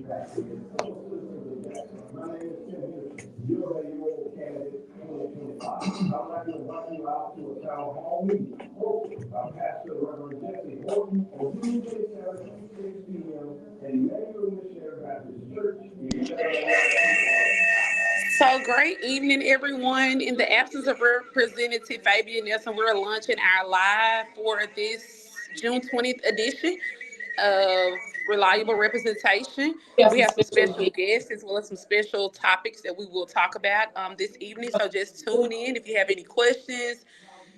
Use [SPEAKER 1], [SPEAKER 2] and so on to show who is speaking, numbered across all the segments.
[SPEAKER 1] My name is Tim Henderson. You're a UO candidate 2025. I'd like to invite you out to a town hall meeting hosted by Pastor Reverend Jesse Horton on Tuesday, Saturday, 6 p.m. in Emmanuel Missionary Baptist Church.
[SPEAKER 2] So great evening, everyone. In the absence of Representative Fabian Nelson, we're launching our live for this June 20th edition of Reliable Representation. We have some special guests as well as some special topics that we will talk about this evening. So just tune in. If you have any questions,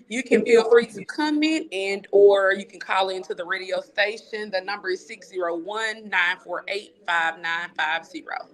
[SPEAKER 2] you can feel free to comment and or you can call into the radio station. The number is 601-948-5950.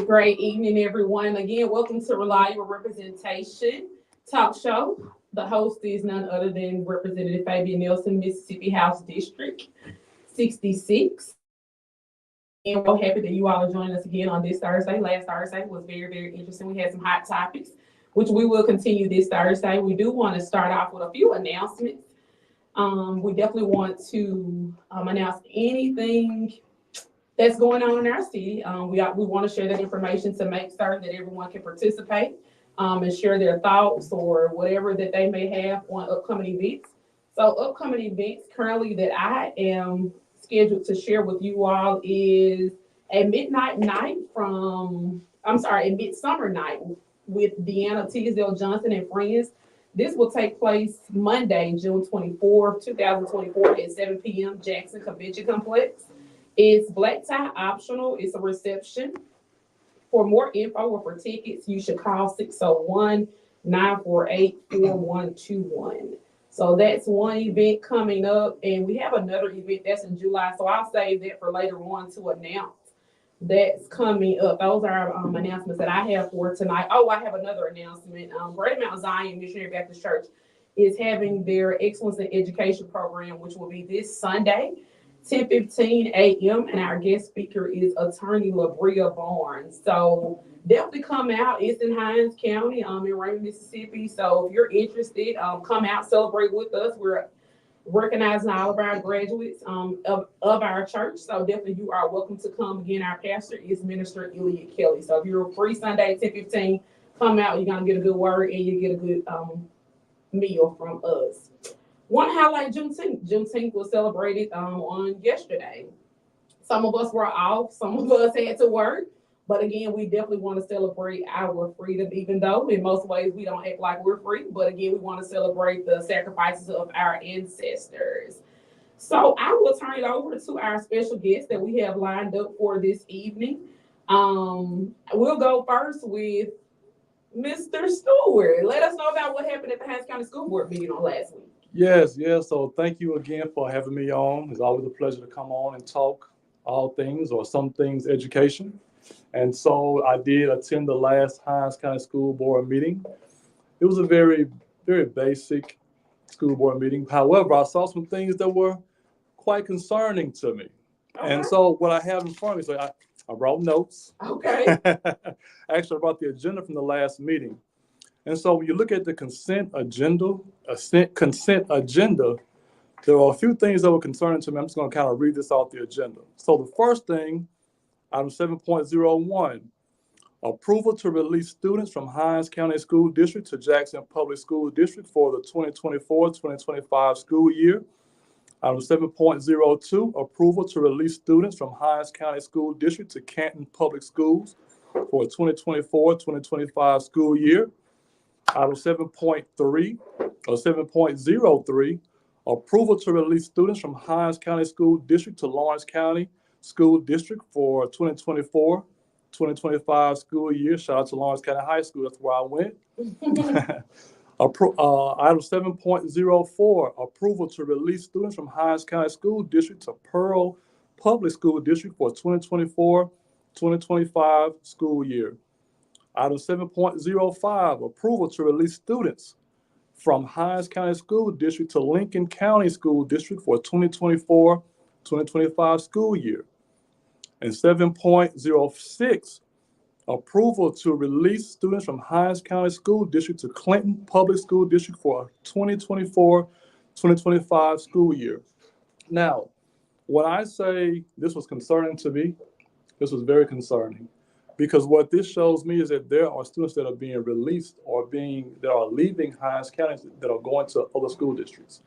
[SPEAKER 2] Great evening, everyone. Again, welcome to Reliable Representation Talk Show. The host is none other than Representative Fabian Nelson, Mississippi House District 66. And we're happy that you all are joining us again on this Thursday. Last Thursday was very interesting. We had some hot topics, which we will continue this Thursday. We do want to start off with a few announcements. We definitely want to announce anything that's going on in our city. We want to share that information to make certain that everyone can participate and share their thoughts or whatever that they may have on upcoming events. So upcoming events currently that I am scheduled to share with you all is a midsummer night with Deanna Teasdale Johnson and friends. This will take place Monday, June 24th, 2024 at 7 p.m. Jackson Convention Complex. It's black tie optional. It's a reception. For more info or for tickets, you should call 601-948-4121. So that's one event coming up, and we have another event that's in July. So I'll save that for later on to announce that's coming up. Those are announcements that I have for tonight. Oh, I have another announcement. Great Mount Zion Missionary Baptist Church is having their Excellence in Education program, which will be this Sunday, 10:15 a.m. and our guest speaker is Attorney LaBria Barnes. So definitely come out. It's in Hinds County, in Raymond, Mississippi. So if you're interested, come out, celebrate with us. We're recognizing all of our graduates of our church. So definitely you are welcome to come. Again, our pastor is Minister Elliott Kelly. So if you're free Sunday, 10:15, come out. You're gonna get a good word and you get a good meal from us. Want to highlight Juneteenth. Juneteenth was celebrated on yesterday. Some of us were off, some of us had to work, but again, we definitely want to celebrate our freedom, even though in most ways we don't act like we're free. But again, we want to celebrate the sacrifices of our ancestors. So I will turn it over to our special guest that we have lined up for this evening. We'll go first with Mr. Stewart. Let us know about what happened at the Hinds County School Board meeting on last week.
[SPEAKER 3] Yes. So thank you again for having me on. It's always a pleasure to come on and talk all things or some things education. And so I did attend the last Hinds County School Board meeting. It was a very basic school board meeting. However, I saw some things that were quite concerning to me. Okay. And so what I have in front of me, so I wrote notes.
[SPEAKER 2] Okay.
[SPEAKER 3] Actually, I brought the agenda from the last meeting. And so when you look at the consent agenda, there are a few things that were concerning to me. I'm just going to kind of read this off the agenda. So the first thing, item 7.01, approval to release students from Hinds County School District to Jackson Public School District for the 2024-2025 school year. Item 7.02, approval to release students from Hinds County School District to Canton Public Schools for 2024-2025 school year. Item 7.3 or 7.03, approval to release students from Hinds County School District to Lawrence County School District for 2024-2025 school year. Shout out to Lawrence County High School, that's where I went. Item 7.04, approval to release students from Hinds County School District to Pearl Public School District for 2024-2025 school year. Item 7.05, approval to release students from Hinds County School District to Lincoln County School District for 2024-2025 school year. And 7.06, approval to release students from Hinds County School District to Clinton Public School District for 2024-2025 school year. Now, when I say this was concerning to me, this was very concerning, because what this shows me is that there are students that are being released or that are leaving Hinds County that are going to other school districts.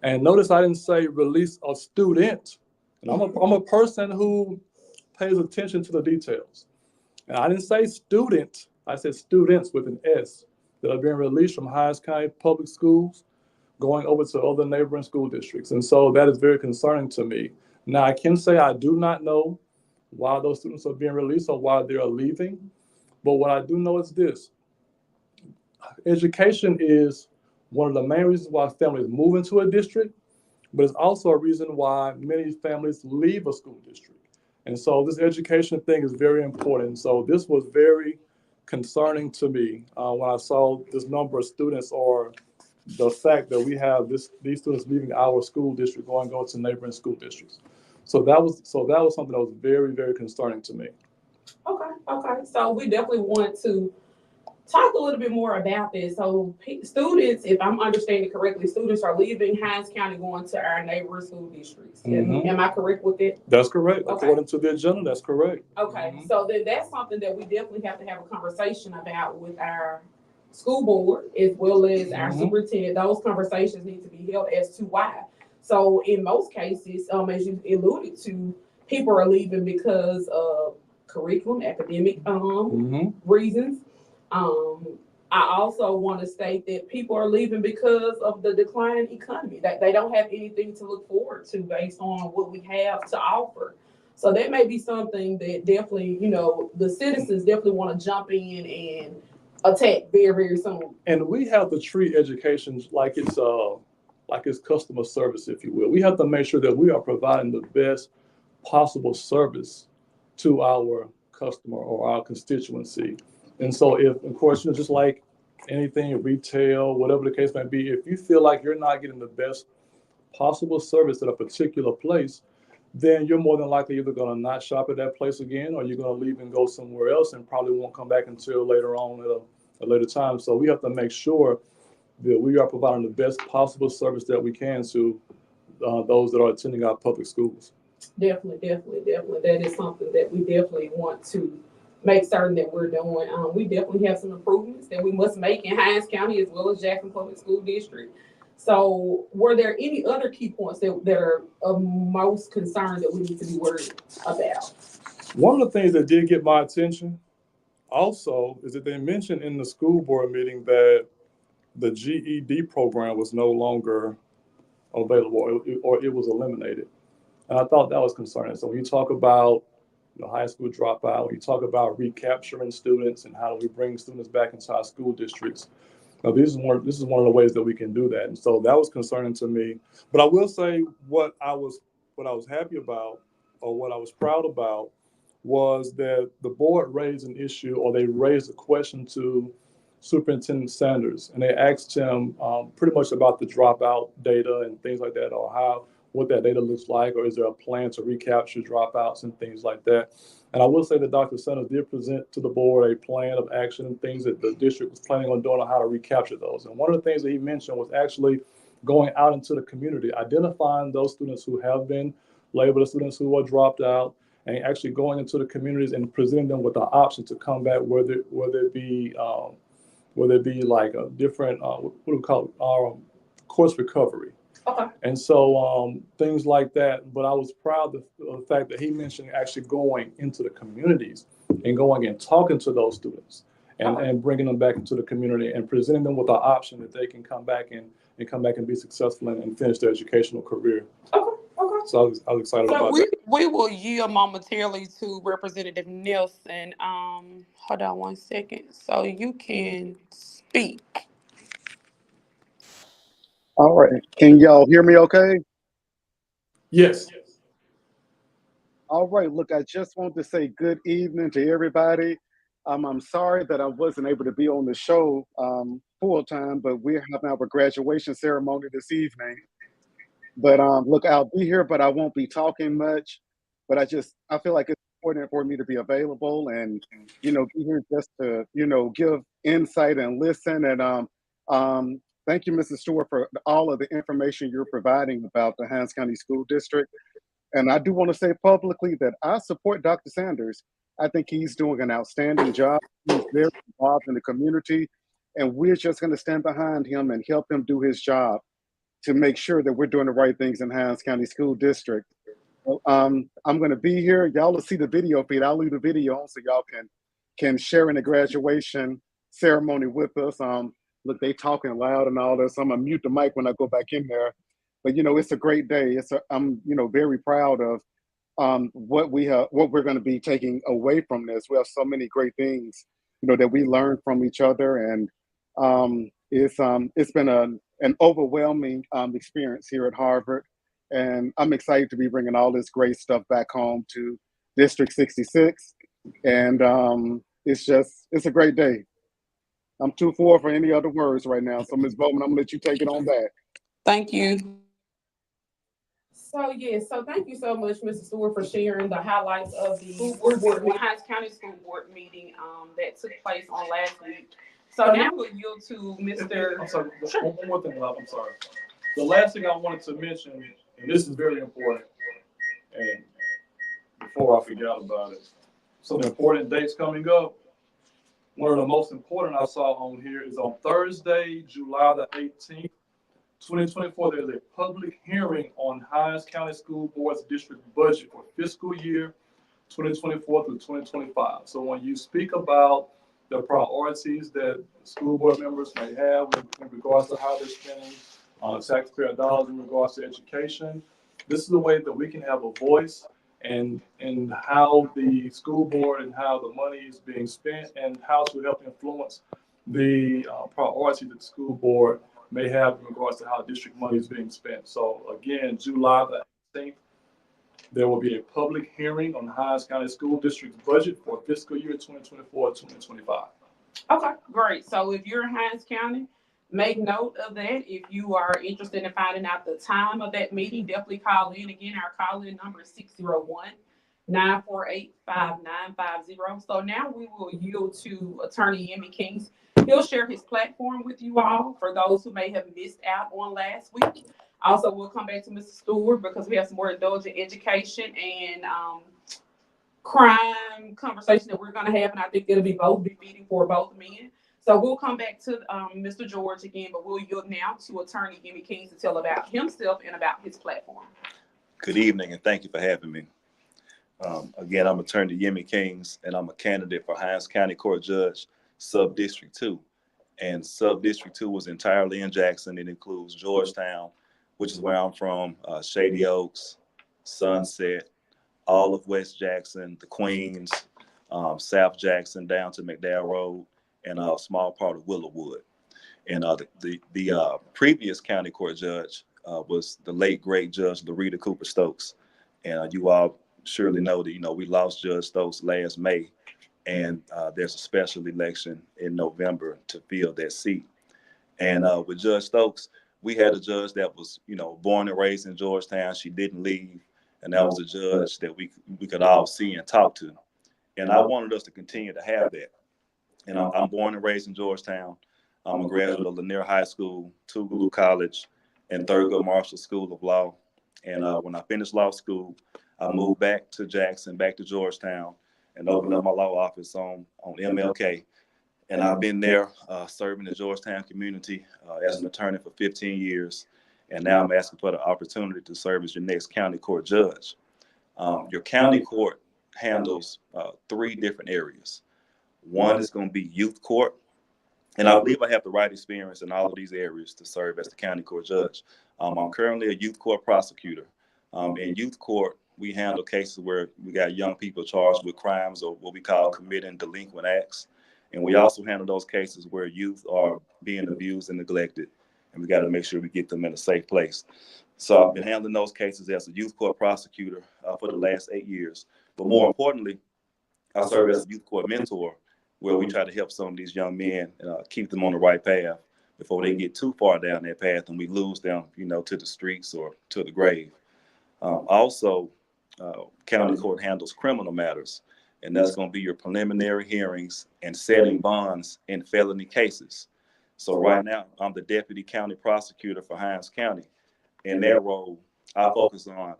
[SPEAKER 3] And notice I didn't say release a student. And I'm a person who pays attention to the details. And I didn't say student, I said students with an S that are being released from Hinds County Public Schools going over to other neighboring school districts. And so that is very concerning to me. Now, I can say I do not know why those students are being released or why they are leaving. But what I do know is this. Education is one of the main reasons why families move into a district, but it's also a reason why many families leave a school district. And so this education thing is very important. So this was very concerning to me when I saw this number of students, or the fact that we have these students leaving our school district going to neighboring school districts. So that was something that was very, very concerning to me.
[SPEAKER 2] Okay. So we definitely want to talk a little bit more about this. So students, if I'm understanding correctly, students are leaving Hinds County going to our neighboring school districts.
[SPEAKER 3] Mm-hmm.
[SPEAKER 2] Am I correct with that?
[SPEAKER 3] That's correct.
[SPEAKER 2] Okay.
[SPEAKER 3] According to the agenda, that's correct.
[SPEAKER 2] Okay.
[SPEAKER 3] Mm-hmm.
[SPEAKER 2] So then that's something that we definitely have to have a conversation about with our school board as well as our
[SPEAKER 3] Mm-hmm.
[SPEAKER 2] superintendent. Those conversations need to be held as to why. So in most cases, as you alluded to, people are leaving because of curriculum, academic
[SPEAKER 3] Mm-hmm.
[SPEAKER 2] reasons. I also want to state that people are leaving because of the declining economy. That they don't have anything to look forward to based on what we have to offer. So that may be something that definitely, the citizens definitely want to jump in and attack very, very soon.
[SPEAKER 3] And we have to treat education like it's customer service, if you will. We have to make sure that we are providing the best possible service to our customer or our constituency. And so if, of course, just like anything, retail, whatever the case may be, if you feel like you're not getting the best possible service at a particular place, then you're more than likely either going to not shop at that place again, or you're going to leave and go somewhere else and probably won't come back until later on at a later time. So we have to make sure that we are providing the best possible service that we can to those that are attending our public schools.
[SPEAKER 2] Definitely. That is something that we definitely want to make certain that we're doing. We definitely have some improvements that we must make in Hinds County as well as Jackson Public School District. So were there any other key points that are of most concern that we need to be worried about?
[SPEAKER 3] One of the things that did get my attention also is that they mentioned in the school board meeting that the GED program was no longer available, or it was eliminated. And I thought that was concerning. So when you talk about high school dropout, when you talk about recapturing students and how do we bring students back into our school districts, this is one of the ways that we can do that. And so that was concerning to me. But I will say what I was happy about, or what I was proud about, was that the board raised an issue, or they raised a question to Superintendent Sanders, and they asked him pretty much about the dropout data and things like that, or what that data looks like, or is there a plan to recapture dropouts and things like that. And I will say that Dr. Sanders did present to the board a plan of action and things that the district was planning on doing on how to recapture those. And one of the things that he mentioned was actually going out into the community, identifying those students who have been labeled as students who are dropped out, and actually going into the communities and presenting them with the option to come back, whether it be like a different, what do we call it, course recovery.
[SPEAKER 2] Okay.
[SPEAKER 3] And so things like that. But I was proud of the fact that he mentioned actually going into the communities and going and talking to those students and bringing them back into the community and presenting them with an option that they can come back and be successful and finish their educational career.
[SPEAKER 2] Okay. Okay.
[SPEAKER 3] So I was excited
[SPEAKER 2] So
[SPEAKER 3] about
[SPEAKER 2] we,
[SPEAKER 3] that.
[SPEAKER 2] we will yield momentarily to Representative Nelson. Hold on one second. So you can speak.
[SPEAKER 4] All right. Can y'all hear me okay?
[SPEAKER 3] Yes.
[SPEAKER 4] All right. Look, I just want to say good evening to everybody. I'm sorry that I wasn't able to be on the show full time, but we're having our graduation ceremony this evening. But look, I'll be here, but I won't be talking much. But I feel like it's important for me to be available and, be here just to, give insight and listen. And thank you, Mrs. Stewart, for all of the information you're providing about the Hinds County School District. And I do want to say publicly that I support Dr. Sanders. I think he's doing an outstanding job. He's very involved in the community, and we're just going to stand behind him and help him do his job to make sure that we're doing the right things in Hinds County School District. I'm going to be here. Y'all will see the video feed. I'll leave the video on so y'all can share in the graduation ceremony with us. Look, they talking loud and all this. I'm gonna mute the mic when I go back in there. But it's a great day. I'm very proud of what we're going to be taking away from this. We have so many great things that we learn from each other, and it's been an overwhelming experience here at Harvard, and I'm excited to be bringing all this great stuff back home to District 66, and it's a great day. I'm too full for any other words right now, so Ms. Bowman, I'm gonna let you take it on back.
[SPEAKER 2] Thank you. So thank you so much, Mrs. Stewart, for sharing the highlights of the Hinds County School Board meeting that took place on last week. So now we'll yield to Mr.
[SPEAKER 3] I'm sorry, one more thing, Rob, I'm sorry. The last thing I wanted to mention, and this is very important, and before I forget about it, some important dates coming up. One of the most important I saw on here is on Thursday, July the 18th, 2024, there's a public hearing on Hinds County School Board's district budget for fiscal year 2024 through 2025. So when you speak about the priorities that school board members may have in regards to how they're spending taxpayer dollars in regards to education, this is a way that we can have a voice and how the school board and how the money is being spent and how to help influence the priorities that the school board may have in regards to how district money is being spent. So again, July the 18th, there will be a public hearing on Hinds County School District's budget for fiscal year 2024-2025.
[SPEAKER 2] Okay, great. So if you're in Hinds County, make note of that. If you are interested in finding out the time of that meeting, definitely call in. Again, our call-in number is 601-948-5950. So now we will yield to Attorney Yemi Kings. He'll share his platform with you all for those who may have missed out on last week. Also, we'll come back to Mr. Stewart because we have some more indulgent education and crime conversation that we're going to have, and I think it'll be both befitting for both men. So we'll come back to Mr. George again, but we'll yield now to Attorney Yemi Kings to tell about himself and about his platform.
[SPEAKER 5] Good evening, and thank you for having me. Again, I'm Attorney Yemi Kings, and I'm a candidate for Hinds County Court Judge, Sub-District 2. And Sub-District 2 was entirely in Jackson. It includes Georgetown, which is where I'm from, Shady Oaks, Sunset, all of West Jackson, the Queens, South Jackson down to McDowell Road, and a small part of Willowwood. And the previous county court judge was the late, great Judge Loretta Cooper Stokes. And you all surely know that, we lost Judge Stokes last May. And there's a special election in November to fill that seat. And with Judge Stokes, we had a judge that was, born and raised in Georgetown. She didn't leave. And that was a judge that we could all see and talk to. And I wanted us to continue to have that. And I'm born and raised in Georgetown. I'm a graduate of Lanier High School, Tougaloo College, and Thurgood Marshall School of Law. And when I finished law school, I moved back to Jackson, back to Georgetown, and opened up my law office on MLK. And I've been there serving the Georgetown community as an attorney for 15 years. And now I'm asking for the opportunity to serve as your next county court judge. Your county court handles 3 different areas. One is going to be youth court. And I believe I have the right experience in all of these areas to serve as the county court judge. I'm currently a youth court prosecutor. In youth court, we handle cases where we got young people charged with crimes or what we call committing delinquent acts. And we also handle those cases where youth are being abused and neglected. And we got to make sure we get them in a safe place. So I've been handling those cases as a youth court prosecutor for the last 8 years. But more importantly, I serve as a youth court mentor, where we try to help some of these young men keep them on the right path before they get too far down that path and we lose them, to the streets or to the grave. Also, county court handles criminal matters, and that's going to be your preliminary hearings and setting bonds in felony cases. So right now, I'm the deputy county prosecutor for Hinds County. In that role, I focus on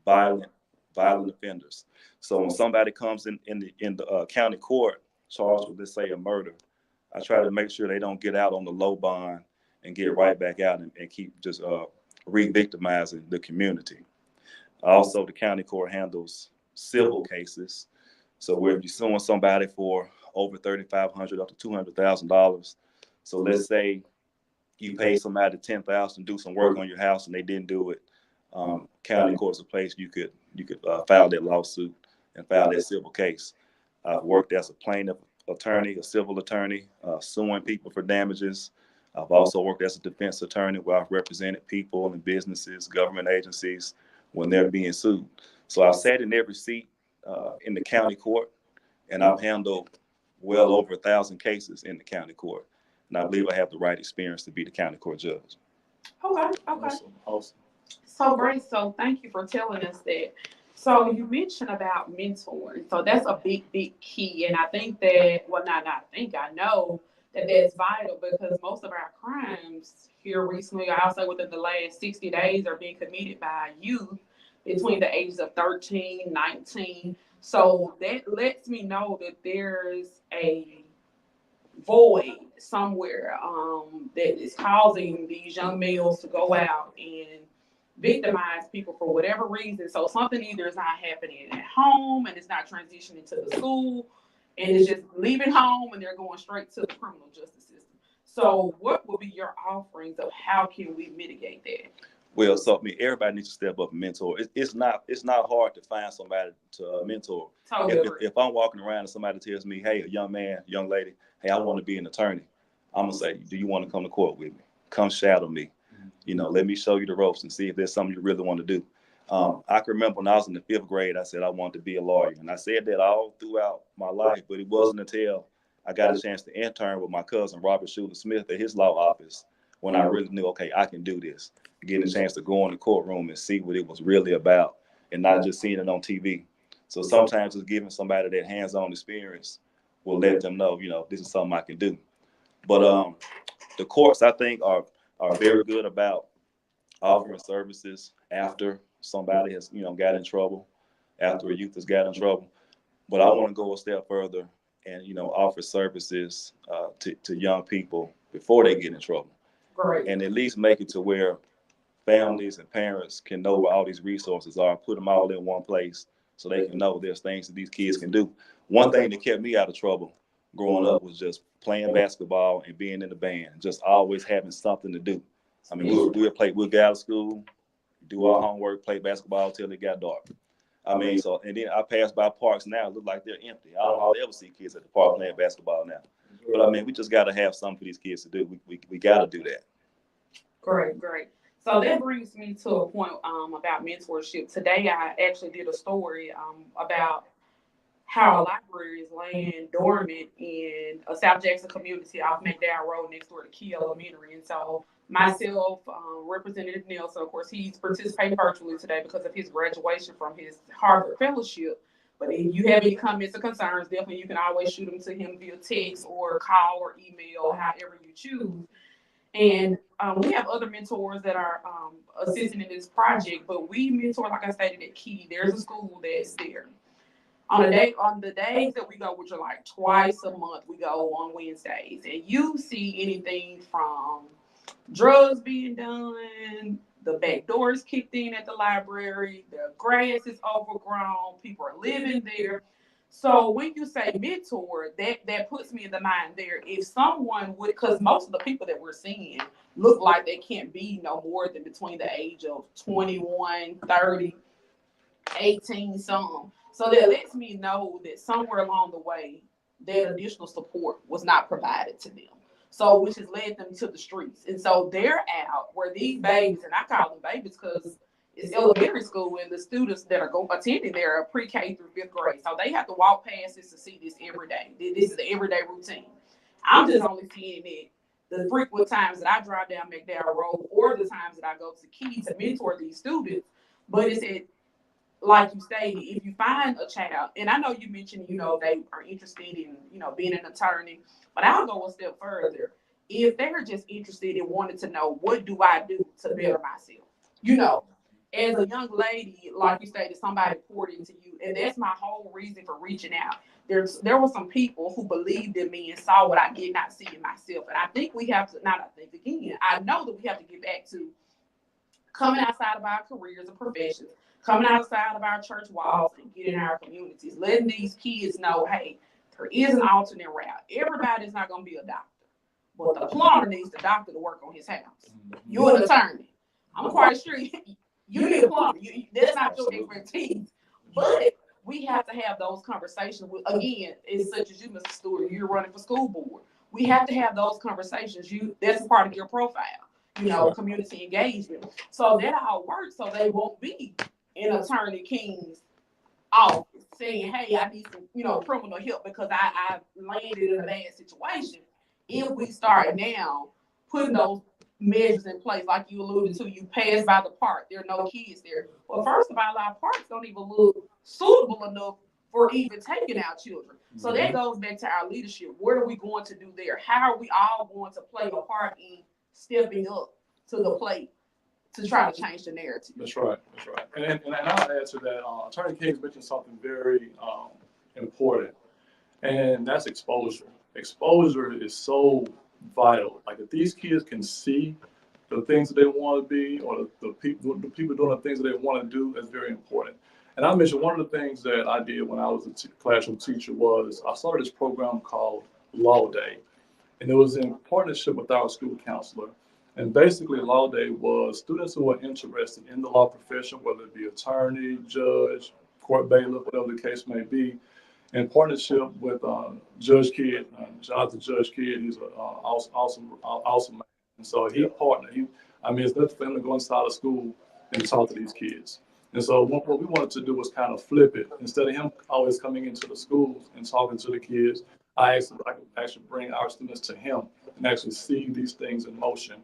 [SPEAKER 5] violent offenders. So when somebody comes in the county court charged with, let's say, a murder, I try to make sure they don't get out on the low bond and get right back out and keep just re-victimizing the community. Also, the county court handles civil cases. So where if you're suing somebody for over $3,500 up to $200,000. So let's say you pay somebody $10,000 to do some work on your house and they didn't do it. County court's a place you could file that lawsuit and file that civil case. I've worked as a plaintiff attorney, a civil attorney, suing people for damages. I've also worked as a defense attorney where I've represented people and businesses, government agencies when they're being sued. So I've sat in every seat in the county court, and I've handled well over 1,000 cases in the county court. And I believe I have the right experience to be the county court judge.
[SPEAKER 2] Okay.
[SPEAKER 3] Awesome.
[SPEAKER 2] So great. So thank you for telling us that. So you mentioned about mentoring. So that's a big key. And I think that, I know that that's vital because most of our crimes here recently, I'll say within the last 60 days, are being committed by youth between the ages of 13, 19. So that lets me know that there's a void somewhere that is causing these young males to go out and victimize people for whatever reason. So something either is not happening at home and it's not transitioning to the school and it's just leaving home and they're going straight to the criminal justice system. So what would be your offerings of how can we mitigate that?
[SPEAKER 5] Well, so everybody needs to step up and mentor. It's not hard to find somebody to mentor.
[SPEAKER 2] Totally.
[SPEAKER 5] If I'm walking around and somebody tells me, hey, a young man, young lady, hey, I want to be an attorney, I'm gonna say, do you want to come to court with me? Come shadow me. Let me show you the ropes and see if there's something you really want to do. I can remember when I was in the 5th grade, I said I wanted to be a lawyer. And I said that all throughout my life, but it wasn't until I got a chance to intern with my cousin, Robert Schuler Smith, at his law office when I really knew, okay, I can do this. Getting a chance to go in the courtroom and see what it was really about and not just seeing it on TV. So sometimes just giving somebody that hands-on experience will let them know, this is something I can do. But the courts, I think, are very good about offering services after somebody has, got in trouble, after a youth has got in trouble. But I want to go a step further and, offer services to young people before they get in trouble.
[SPEAKER 2] Great.
[SPEAKER 5] And at least make it to where families and parents can know where all these resources are, put them all in one place so they can know there's things that these kids can do. One thing that kept me out of trouble growing up was just playing basketball and being in the band, just always having something to do. I mean, we'll get out of school, do our homework, play basketball till it got dark. I mean, and then I pass by parks now, it look like they're empty. I don't hardly ever see kids at the park playing basketball now. But I mean, we just got to have something for these kids to do. We got to do that.
[SPEAKER 2] Great. So that brings me to a point about mentorship. Today, I actually did a story about how a library is laying dormant in a South Jackson community off McDowell Road next door to Key Elementary. And so myself, Representative Nelson, of course, he's participating virtually today because of his graduation from his Harvard Fellowship. But if you have any comments or concerns, definitely you can always shoot them to him via text or call or email, however you choose. And we have other mentors that are assisting in this project, but we mentor, like I stated, at Key. There's a school that's there. On the days that we go, which are like twice a month, we go on Wednesdays, and you see anything from drugs being done, the back doors kicked in at the library, the grass is overgrown, people are living there. So when you say mentor, that puts me in the mind there. If someone would, because most of the people that we're seeing look like they can't be no more than between the age of 21, 30, 18, some. So that lets me know that somewhere along the way, that additional support was not provided to them. So which has led them to the streets. And so they're out where these babies, and I call them babies because it's elementary school and the students that are attending there are pre-K through fifth grade. So they have to walk past this to see this every day. This is the everyday routine. I'm just only seeing it the frequent times that I drive down McDowell Road or the times that I go to Key to mentor these students. But it's at, like you stated, if you find a child, and I know you mentioned, they are interested in, being an attorney, but I'll go a step further. If they're just interested in wanting to know, what do I do to better myself? As a young lady, like you stated, somebody poured into you, and that's my whole reason for reaching out. There were some people who believed in me and saw what I did not see in myself, and I think we have to. I know that we have to get back to coming outside of our careers and professions, coming outside of our church walls and getting in our communities, letting these kids know, hey, there is an alternate route. Everybody's not going to be a doctor, but the plumber needs the doctor to work on his house. You're an attorney. I'm quite sure you need a plumber. That's not your expertise. But we have to have those conversations with, again, it's such as you, Mr. Stewart, you're running for school board. We have to have those conversations. That's part of your profile. Community engagement. So that all works. So they won't be in Attorney King's office saying, hey, I need some, criminal help because I landed in a bad situation. If we start now putting those measures in place, like you alluded to, you pass by the park, there are no kids there. Well, first of all, our parks don't even look suitable enough for even taking our children. So that goes back to our leadership. What are we going to do there? How are we all going to play a part in stepping up to the plate to try to change the narrative?
[SPEAKER 3] That's right. And I'll add to that. Attorney Kings mentioned something very important, and that's exposure. Exposure is so vital. Like if these kids can see the things that they want to be, or the people doing the things that they want to do, that's very important. And I mentioned one of the things that I did when I was a classroom teacher was I started this program called Law Day. And it was in partnership with our school counselor. And basically, Law Day was students who were interested in the law profession, whether it be attorney, judge, court bailiff, whatever the case may be, in partnership with Judge Kidd. Shout out to Judge Kidd. He's an awesome man. And so he partnered. It's nothing for him to go inside of school and talk to these kids. And so what we wanted to do was kind of flip it. Instead of him always coming into the schools and talking to the kids, I could actually bring our students to him and actually see these things in motion.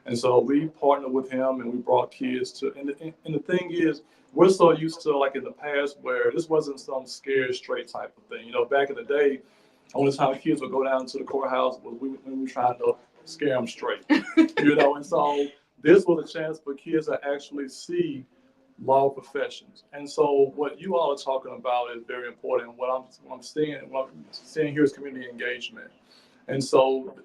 [SPEAKER 3] And so we partnered with him and we brought kids to, and the thing is, we're so used to, like in the past, where this wasn't some scared straight type of thing. Back in the day, only time kids would go down to the courthouse was when we were trying to scare them straight. And so this was a chance for kids to actually see law professions. And so what you all are talking about is very important. What I'm seeing here is community engagement. And so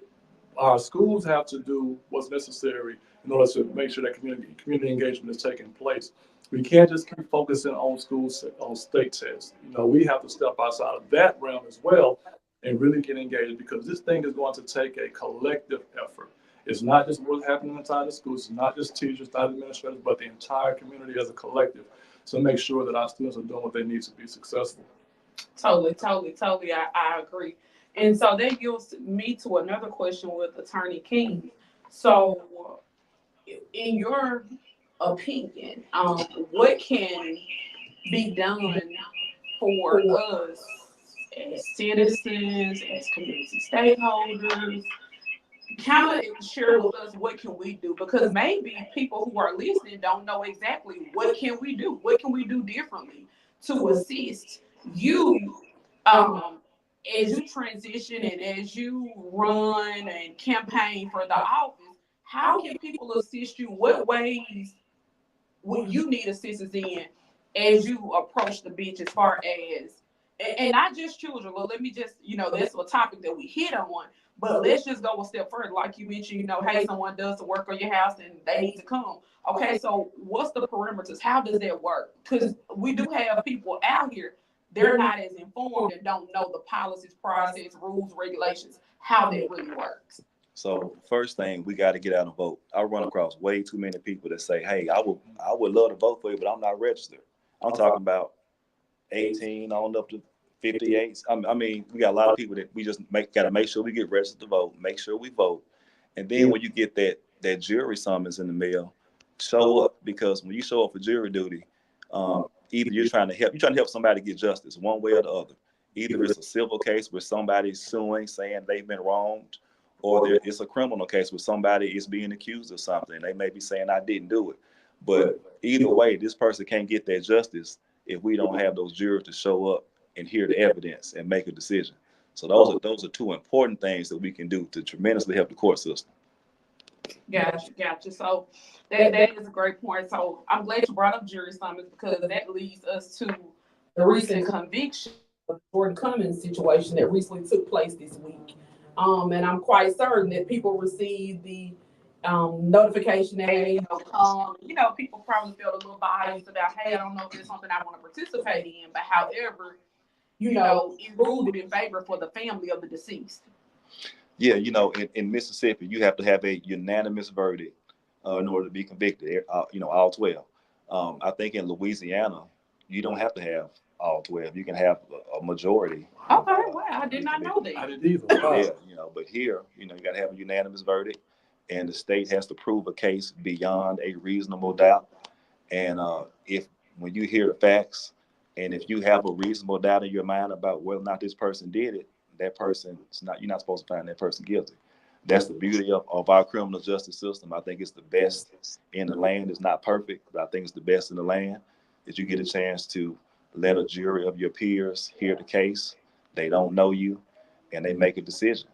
[SPEAKER 3] our schools have to do what's necessary in order to make sure that community engagement is taking place. We can't just keep focusing on schools, on state tests. We have to step outside of that realm as well and really get engaged, because this thing is going to take a collective effort. It's not just what's happening inside the schools. It's not just teachers, not administrators, but the entire community as a collective. So make sure that our students are doing what they need to be successful.
[SPEAKER 2] Totally. I agree. And so that gives me to another question with Attorney King. So in your opinion, what can be done for us as citizens, as community stakeholders? Kind of share with us, what can we do? Because maybe people who are listening don't know exactly what can we do. What can we do differently to assist you as you transition and as you run and campaign for the office? How can people assist you? What ways would you need assistance in as you approach the bench, as far as and not just children. Well, let me just, that's a topic that we hit on. But let's just go a step further. Like you mentioned, hey, someone does some work on your house and they need to come. Okay, so what's the perimeters? How does that work? Because we do have people out here, they're not as informed and don't know the policies, process, rules, regulations, how that really works.
[SPEAKER 5] So first thing, we got to get out and vote. I run across way too many people that say, "Hey, I would love to vote for you, but I'm not registered." I'm talking about 18 on up to 58. I mean, we got a lot of people that we just got to make sure we get registered to vote, make sure we vote, and then when you get that jury summons in the mail, show up, because when you show up for jury duty, either you're trying to help somebody get justice one way or the other. Either it's a civil case where somebody's suing, saying they've been wronged, or it's a criminal case where somebody is being accused of something. They may be saying, I didn't do it. But either way, this person can't get that justice if we don't have those jurors to show up and hear the evidence and make a decision. So those are two important things that we can do to tremendously help the court system.
[SPEAKER 2] Gotcha. So that is a great point. So I'm glad you brought up jury summons, because that leads us to the recent conviction of the Jordan Cummings situation that recently took place this week. And I'm quite certain that people received the notification that, hey, people probably felt a little biased about, hey, I don't know if it's something I want to participate in, but however, it ruled in favor for the family of the deceased.
[SPEAKER 5] Yeah, in Mississippi, you have to have a unanimous verdict in order to be convicted, all 12. I think in Louisiana, you don't have to have all 12. You can have a majority.
[SPEAKER 2] Okay, wow, I did not know that.
[SPEAKER 3] I didn't either. Wow.
[SPEAKER 5] Yeah, but here, you got to have a unanimous verdict, and the state has to prove a case beyond a reasonable doubt. And when you hear the facts, and if you have a reasonable doubt in your mind about whether or not this person did it, that person, you're not supposed to find that person guilty. That's the beauty of our criminal justice system. I think it's the best in the land. It's not perfect, but I think it's the best in the land, that you get a chance to let a jury of your peers hear the case. They don't know you, and they make a decision.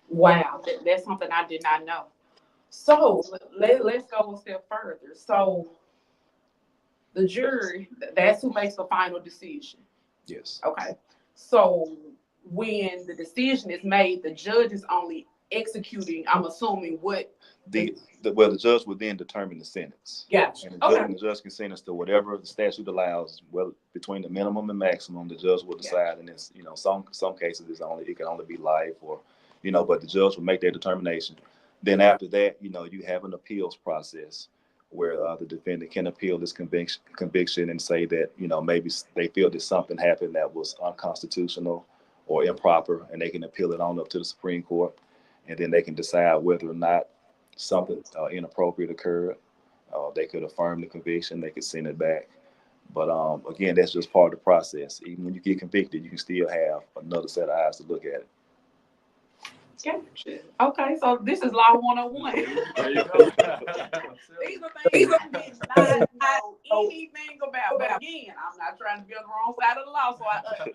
[SPEAKER 2] Wow, that's something I did not know. So let's go a step further. So the jury, that's who makes the final decision.
[SPEAKER 5] Yes.
[SPEAKER 2] Okay. So when the decision is made, the judge is only executing, I'm assuming, what
[SPEAKER 5] the judge will then determine the sentence.
[SPEAKER 2] Gotcha.
[SPEAKER 5] And the judge can sentence to whatever the statute allows, well, between the minimum and maximum, the judge will decide. And it's, some cases it can only be life, or, but the judge will make that determination. Then after that, you have an appeals process where the defendant can appeal this conviction and say that, maybe they feel that something happened that was unconstitutional or improper, and they can appeal it on up to the Supreme Court. And then they can decide whether or not something inappropriate occurred. They could affirm the conviction, they could send it back. But again, that's just part of the process. Even when you get convicted, you can still have another set of eyes to look at it.
[SPEAKER 2] Gotcha. Okay, so this is Law 101.
[SPEAKER 3] There you go.
[SPEAKER 2] These are things I not know anything about. But again, I'm not trying to be on the wrong side of the law. So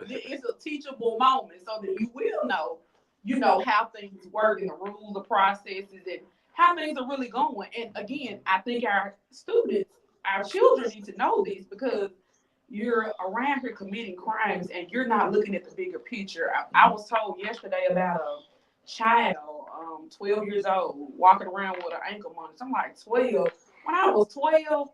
[SPEAKER 2] it's a teachable moment so that you will know, how things work and the rules, the processes, and how things are really going. And again, I think our students, our children need to know this, because you're around here committing crimes and you're not looking at the bigger picture. I was told yesterday about a child, 12 years old, walking around with an ankle monitor. I'm like, 12? When I was 12,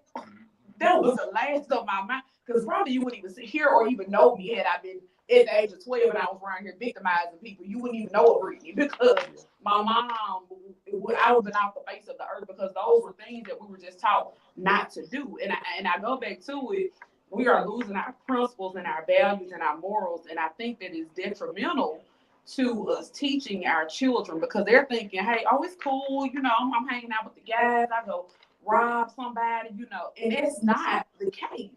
[SPEAKER 2] that was the last of my mind. Because probably you wouldn't even hear or even know me had I been at the age of 12 and I was around here victimizing people. You wouldn't even know it, Brittany, because my mom, I was off the face of the earth, because those were things that we were just taught not to do. And I go back to it. We are losing our principles and our values and our morals. And I think that is detrimental to us teaching our children, because they're thinking, hey, it's cool, I'm hanging out with the guys, I go rob somebody, and that's not the case.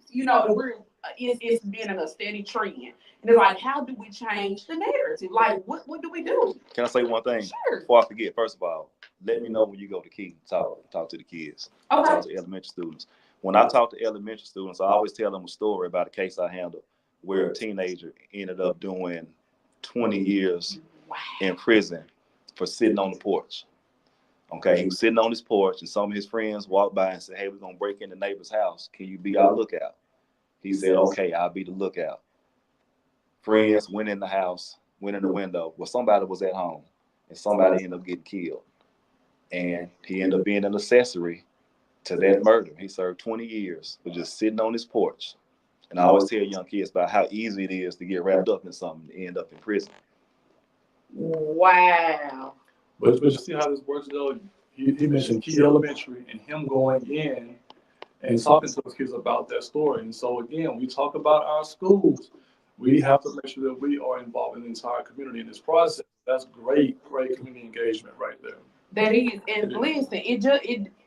[SPEAKER 2] It's been in a steady trend. And it's like, how do we change the narrative? Like, what do we do?
[SPEAKER 5] Can I say one thing?
[SPEAKER 2] Sure.
[SPEAKER 5] Before I forget, first of all, let me know when you go to Key, talk to the kids.
[SPEAKER 2] Okay.
[SPEAKER 5] Talk to elementary students. When I talk to elementary students, I always tell them a story about a case I handled where a teenager ended up doing 20 years in prison for sitting on the porch. Okay, he was sitting on his porch, and some of his friends walked by and said, hey, we're going to break in the neighbor's house. Can you be our lookout? He said, okay, I'll be the lookout. Friends went in the house, went in the window. Well, somebody was at home, and somebody ended up getting killed. And he ended up being an accessory to that murder. He served 20 years for just sitting on his porch. And I always tell young kids about how easy it is to get wrapped up in something and end up in prison.
[SPEAKER 2] Wow.
[SPEAKER 3] But you see how this works, though? He mentioned Key Elementary and him going in and talking to those kids about that story. And so, again, we talk about our schools. We have to make sure that we are involving the entire community in this process. That's great community engagement right there.
[SPEAKER 2] That is, and listen, it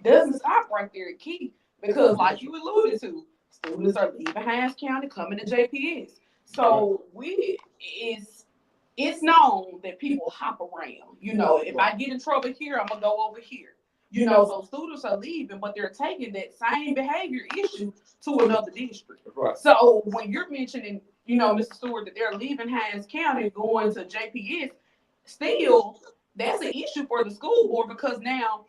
[SPEAKER 2] doesn't stop right there at Key, because like you alluded to, students are leaving Hines County, coming to JPS. So it's known that people hop around. You know, if I get in trouble here, I'm gonna go over here. You know, so students are leaving, but they're taking that same behavior issue to another district.
[SPEAKER 3] Right.
[SPEAKER 2] So when you're mentioning, you know, Mr. Stewart, that they're leaving Hines County, going to JPS, still, that's an issue for the school board, because now,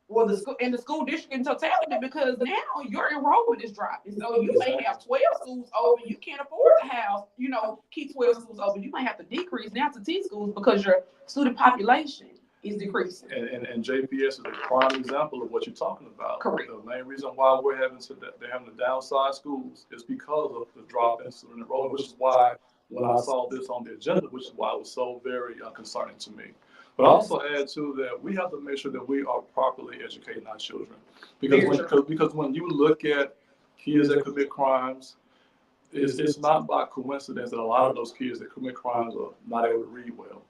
[SPEAKER 2] well, the school and the school district in totality, because now your enrollment is dropping. So you may have 12 schools open. You can't afford to have, you know, keep 12 schools open. You might have to decrease now to 10 schools because your student population is decreasing.
[SPEAKER 3] And JPS is a prime example of what you're talking about.
[SPEAKER 2] Correct.
[SPEAKER 3] The main reason why they're having to downsize schools is because of the drop in student enrollment, which is why when I saw this on the agenda, which is why it was so very concerning to me. But I also add too that we have to make sure that we are properly educating our children, because when you look at kids that commit crimes, it's not by coincidence that a lot of those kids that commit crimes are not able to read well.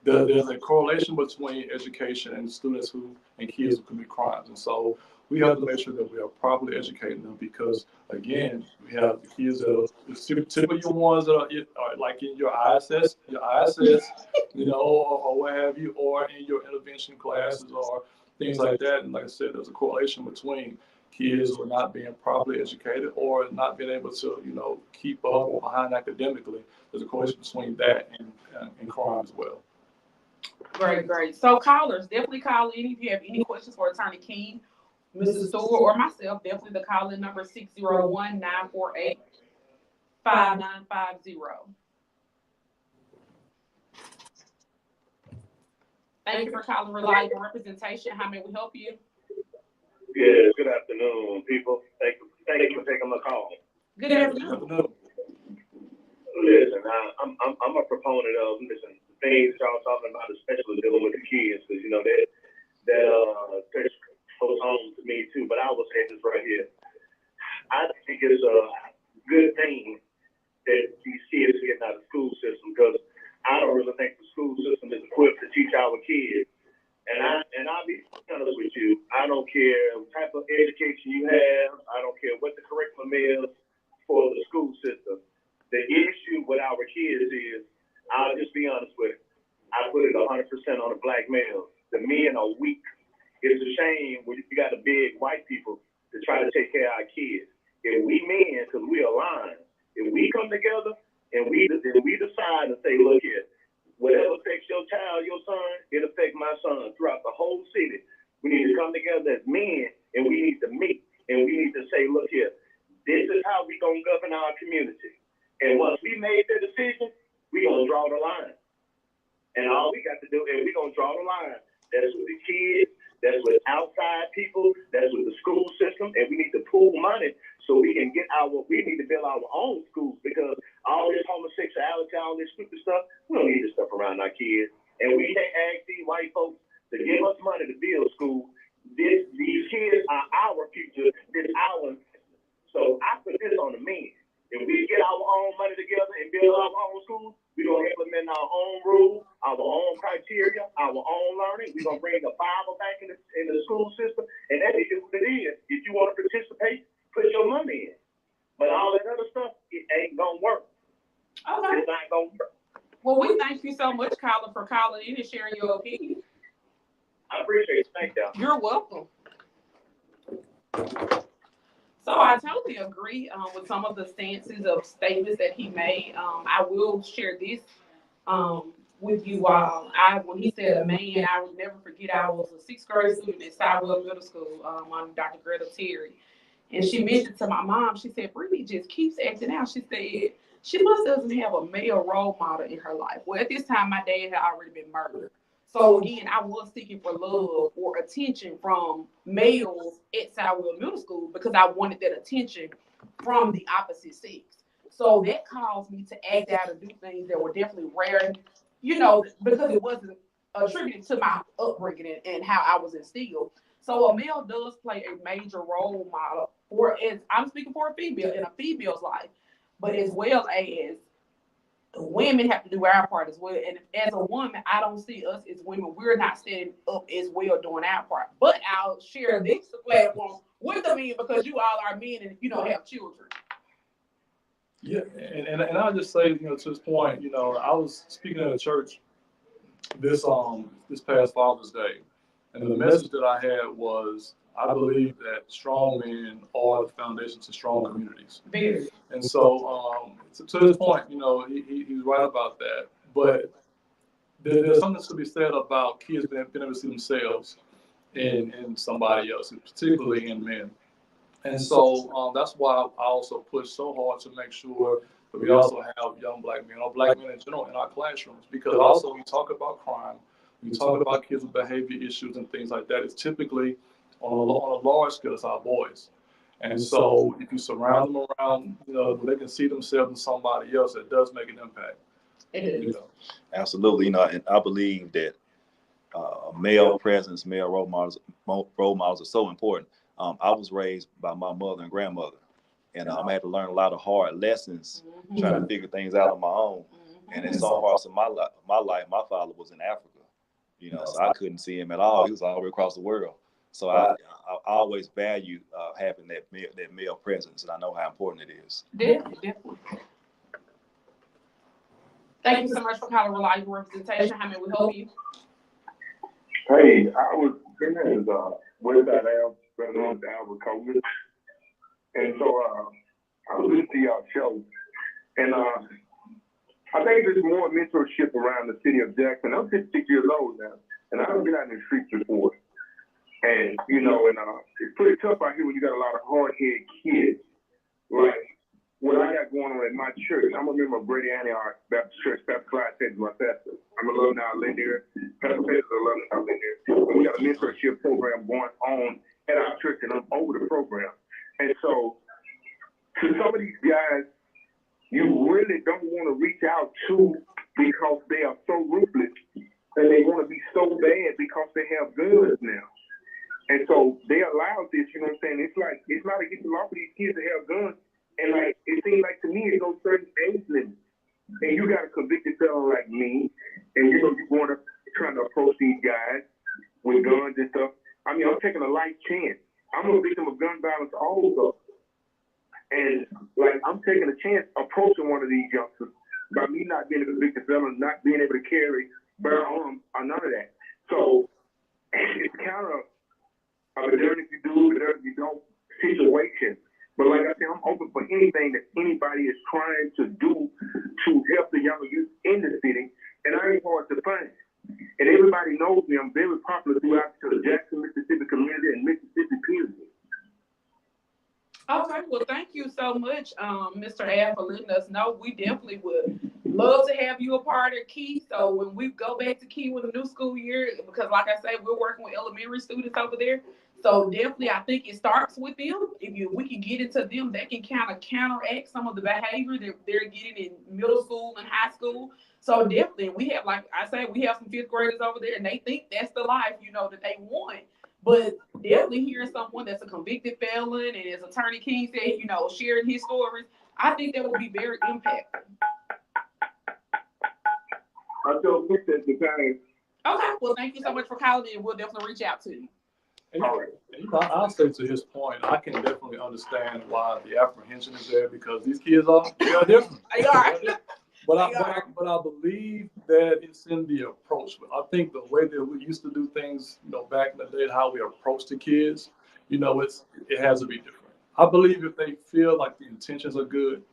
[SPEAKER 3] There's a correlation between education and students and kids who commit crimes, and so we have to make sure that we are properly educating them, because again, we have the kids that are typically your ones that are like in your ISS, you know, or what have you, or in your intervention classes or things like that. And like I said, there's a correlation between kids who are not being properly educated or not being able to, you know, keep up or behind academically. There's a correlation between that and crime as well.
[SPEAKER 2] Great. So callers, definitely call in if you have any questions for Attorney King, Mrs. Stewart, or myself. Definitely the call-in number 601-948-5950. Thank you for calling Reliable Representation. How may we help you?
[SPEAKER 6] Yeah, good afternoon, people. Thank you for taking my call.
[SPEAKER 2] Good afternoon.
[SPEAKER 6] Listen, I'm a proponent of things y'all talking about, especially dealing with the kids, because you know that touch goes home to me too. But I will say this right here: I think it's a good thing that these kids are getting out of the school system, because I don't really think the school system is equipped to teach our kids. And I'll be honest with you, I don't care what type of education you have, I don't care what the curriculum is for the school system. The issue with our kids is, I'll just be honest with it, I put it 100% on the black males. The men are weak. It's a shame when you got the big white people to try to take care of our kids. If we men, because we align, if we come together and we decide to say, look here, whatever affects your child, your son, it affects my son throughout the whole city. We need to come together as men, and we need to meet, and we need to say, look here, this is how we going to govern our community. And once we made the decision, we going to draw the line. And all we got to do is we going to draw the line. That's with the kids, that's with outside people, that's with the school system, and we need to pool money so we can we need to build our own schools, because all this homosexuality, all this stupid stuff, we don't need this stuff around our kids. And we can't ask these white folks to give us money to build school. These kids are our future, this our investment. So I put this on the men. If we get our own money together and build our own schools, we're going to implement our own rules, our own criteria, our own learning. We're going to bring the Bible back in the school system. And that is what it is. If you want to participate, put your money in. But all that other stuff, it ain't going to work.
[SPEAKER 2] Okay.
[SPEAKER 6] It's not going to work.
[SPEAKER 2] Well, we thank you so much, Colin, for calling in and sharing your opinion.
[SPEAKER 6] I appreciate it. Thank y'all.
[SPEAKER 2] You're welcome. So I totally agree with some of the stances of statements that he made. I will share this with you all. When he said a man, I would never forget. I was a 6th grade student at Sidewell Middle School under Dr. Greta Terry. And she mentioned to my mom, she said, Brittany just keeps acting out. She she must doesn't have a male role model in her life. Well, at this time, my dad had already been murdered. So again, I was seeking for love or attention from males at Southwell Middle School because I wanted that attention from the opposite sex. So that caused me to act out and do things that were definitely rare, because it wasn't attributed to my upbringing and how I was instilled. So a male does play a major role model as I'm speaking for a female in a female's life, but as well as women have to do our part as well. And as a woman, I don't see us as women. We're not standing up as well doing our part. But I'll share this platform with the men because you all are men and have children.
[SPEAKER 3] Yeah, and I'll just say, to this point, I was speaking at a church this past Father's Day, and the message that I had was, I believe that strong men are the foundation to strong communities.
[SPEAKER 2] Very.
[SPEAKER 3] And so, to this point, he's right about that. But there's something to be said about kids being able to see themselves in somebody else, particularly in men. And so that's why I also push so hard to make sure that we also have young black men or black men in general in our classrooms, because also we talk about crime, we talk about kids with behavior issues and things like that. It's typically on a large scale, it's our boys. And so if you surround them around, they can see themselves in somebody else, it does make an impact.
[SPEAKER 2] It is.
[SPEAKER 5] Absolutely, and I believe that male presence, male role models are so important. I was raised by my mother and grandmother, and I had to learn a lot of hard lessons, trying to figure things out on my own. And in some parts of my life, my father was in Africa, so I couldn't see him at all. He was all the way across the world. So I always value having that male presence, and I know how important it is.
[SPEAKER 2] Definitely. Thank you so much for calling Reliable Representation. How may we help you?
[SPEAKER 7] Hey, I was in his Westside Ave, better known as Albert Coleman. And so I was listening to y'all show. And I think there's more mentorship around the city of Jackson. I'm 56 years old now, and I don't get out in the streets before. And, it's pretty tough out here when you got a lot of hard-headed kids. Like what I got going on at my church. I'm a member of Brady Antioch Baptist Church, Pastor Clyde said my pastor. I'm a alumni of Lanier. Pastor Pettis is an alumni of Lanier. And we got a mentorship program going on at our church, and I'm over the program. And so, to some of these guys, you really don't want to reach out to because they are so ruthless, and they want to be so bad because they have guns now. And so they allow this, you know what I'm saying? It's like, it's not against the law for these kids to have guns. And like, it seems like to me, it goes certain age limits. And you got a convicted fellow like me, and you're going to trying to approach these guys with guns and stuff. I mean, I'm taking a life chance. I'm a victim of gun violence also. And like, I'm taking a chance approaching one of these youngsters by me not being a convicted felon, not being able to carry firearms or none of that. So it's kind of a dirty if you do, a dirty if you don't situation. But like I said, I'm open for anything that anybody is trying to do to help the younger youth in the city, and I ain't hard to find. And everybody knows me. I'm very popular throughout the Jackson, Mississippi community and Mississippi period.
[SPEAKER 2] Okay, well, thank you so much, Mr. Al, for letting us know. We definitely would love to have you a part of Key. So when we go back to Key with a new school year, because like I say, we're working with elementary students over there. So definitely, I think it starts with them. We can get into them, that can kind of counteract some of the behavior that they're getting in middle school and high school. So definitely, we have, like I say, we have some fifth graders over there, and they think that's the life, that they want. But definitely hearing someone that's a convicted felon, and as Attorney King said, sharing his stories, I think that would be very impactful.
[SPEAKER 7] I still think that the time.
[SPEAKER 2] Okay, well, thank you so much for calling in. We'll definitely reach out to you.
[SPEAKER 3] And, I'll say to his point, I can definitely understand why the apprehension is there, because these kids are different.
[SPEAKER 2] They are.
[SPEAKER 3] But I believe that it's in the approach. I think the way that we used to do things, back in the day, how we approach the kids, it has to be different. I believe if they feel like the intentions are good,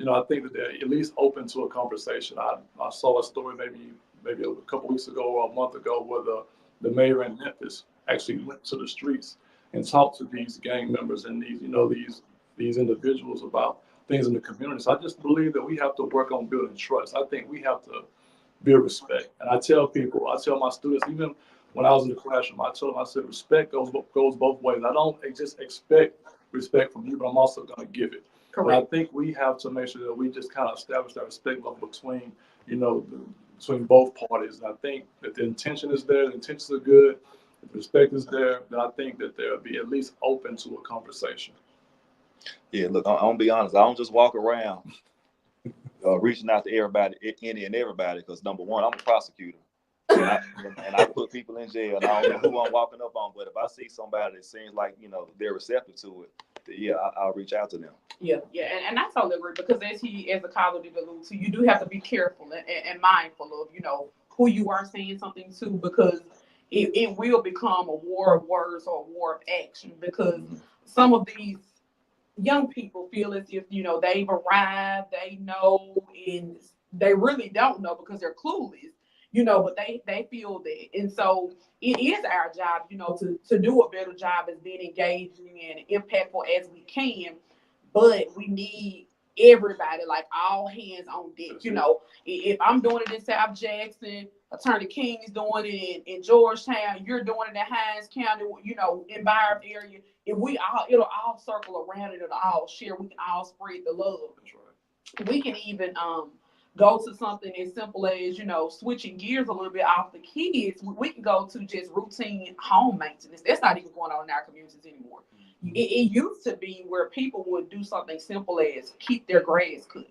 [SPEAKER 3] I think that they're at least open to a conversation. I saw a story maybe a couple weeks ago or a month ago where the mayor in Memphis actually went to the streets and talked to these gang members and these individuals about things in the community. So I just believe that we have to work on building trust. I think we have to build respect. And I tell my students, even when I was in the classroom, I told them, I said, respect goes both ways. I don't just expect respect from you, but I'm also going to give it. And I think we have to make sure that we just kind of establish that respect level between, between both parties. And I think that the intention is there, the intentions are good, if the respect is there, then I think that they'll be at least open to a conversation.
[SPEAKER 5] Yeah, look, I'm gonna be honest. I don't just walk around reaching out to everybody, any and everybody, because number one, I'm a prosecutor, and I put people in jail, and I don't know who I'm walking up on. But if I see somebody that seems like they're receptive to it, then yeah, I'll reach out to them.
[SPEAKER 2] Yeah, and I totally agree, because as the caller did allude to, you do have to be careful and mindful of who you are saying something to, because it will become a war of words or a war of action, because some of these young people feel as if they've arrived, they know, and they really don't know because they're clueless, but they feel that. And so it is our job to do a better job as being engaging and impactful as we can, but we need everybody, like all hands on deck. If I'm doing it in South Jackson, Attorney King is doing it in Georgetown, you're doing it in Hinds County, in Byron area. If we all, it'll all circle around it, it'll all share. We can all spread the love.
[SPEAKER 3] That's right.
[SPEAKER 2] We can even go to something as simple as switching gears a little bit off the kids. We can go to just routine home maintenance. That's not even going on in our communities anymore. It used to be where people would do something simple as keep their grass cut.